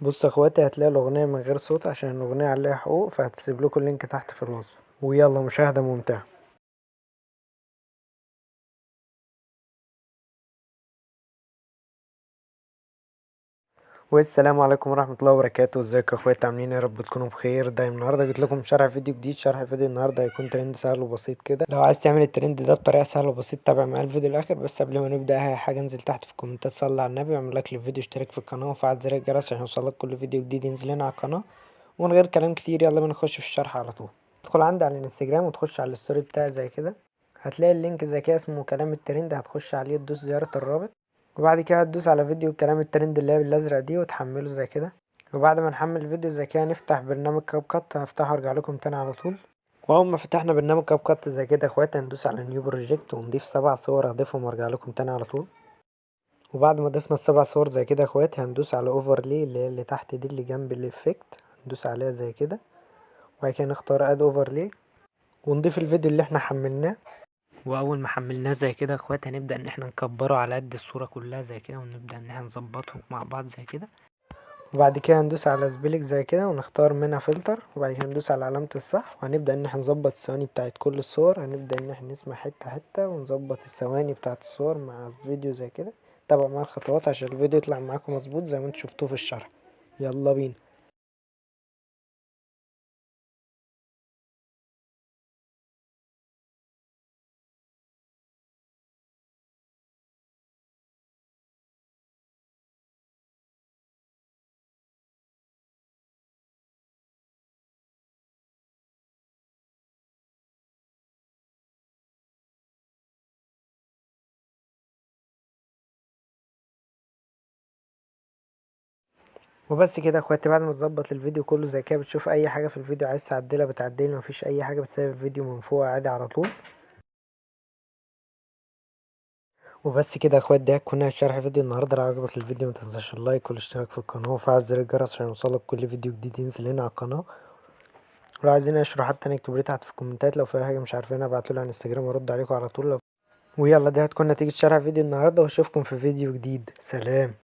بص يا اخواتي، هتلاقي الاغنيه من غير صوت عشان الاغنيه عليها حقوق، فهتسيب لكم اللينك تحت في الوصف. ويلا مشاهده ممتعه. والسلام عليكم ورحمه الله وبركاته. ازيكم يا اخواتي؟ عاملين ايه؟ يا رب تكونوا بخير دايما. النهارده جيت لكم شرح فيديو جديد. شرح فيديو النهارده هيكون ترند سهل وبسيط كده. لو عايز تعمل الترند ده بطريقه سهله وبسيطه تابع معايا الفيديو الاخر. بس قبل ما نبدا اي حاجه، انزل تحت في الكومنتات صلي على النبي واعمل لايك للفيديو، اشترك في القناه وفعل زر الجرس عشان يوصلك كل فيديو جديد ينزل هنا على القناه. ومن غير كلام كتير يلا بينا نخش في الشرح على طول. ادخل عندي على الانستجرام وتخش على الستوري بتاعي زي كده. هتلاقي اللينك زي كده اسمه كلام الترند، هتخش عليه تدوس زيارة الرابط. وبعد كده هتدوس على فيديو كلام الترند اللي هي بالازرق دي وتحمله زي كده. وبعد ما نحمل الفيديو زي كده نفتح برنامج كاب كات. هفتحه وارجع لكم تاني على طول. واول ما فتحنا برنامج كاب كات زي كده يا اخواتي، هندوس على نيو بروجكت ونضيف 7 صور. هضيفهم وارجع لكم تاني على طول. وبعد ما ضفنا ال7 صور زي كده يا اخواتي، هندوس على اوفرلي اللي هي اللي تحت دي اللي جنب الافكت. هندوس عليها زي كده. وبعد كده نختار اد اوفرلي ونضيف الفيديو اللي احنا حملناه. واول ما حملناه زي كده يا اخوات، هنبدا ان احنا نكبره على قد الصوره كلها زي كده، ونبدا ان احنا نظبطهم مع بعض زي كده. وبعد كده هندوس على سبيلك زي كده ونختار منها فلتر. وبعد كده هندوس على علامه الصح وهنبدا ان احنا نظبط الثواني بتاعت كل الصور. هنبدا ان احنا نسمع حته حته ونظبط الثواني بتاعت الصور مع الفيديو زي كده. تابعوا معايا الخطوات عشان الفيديو يطلع معاكم مظبوط زي ما انتوا شفتوه في الشرح. يلا بينا. وبس كده يا اخواتي، بعد ما تظبط الفيديو كله زي كده، بتشوف اي حاجه في الفيديو عايز تعدلها بتعدلها، مفيش اي حاجه بتسيب الفيديو من فوق عادي على طول. وبس كده يا اخوات، ده هيكون شرح فيديو النهارده. لو عجبك الفيديو متنساش اللايك والاشتراك في القناه وفعل زر الجرس عشان يوصلك كل فيديو جديد ينزل هنا على القناه. ولو عايزين اي شروحات تانية اكتبوا لي تحت في الكومنتات. لو في اي حاجه مش عارفينها ابعتولي على الانستجرام وارد عليكم على طول. ويلا، دي هتكون نتيجه شرح فيديو النهارده، واشوفكم في فيديو جديد. سلام.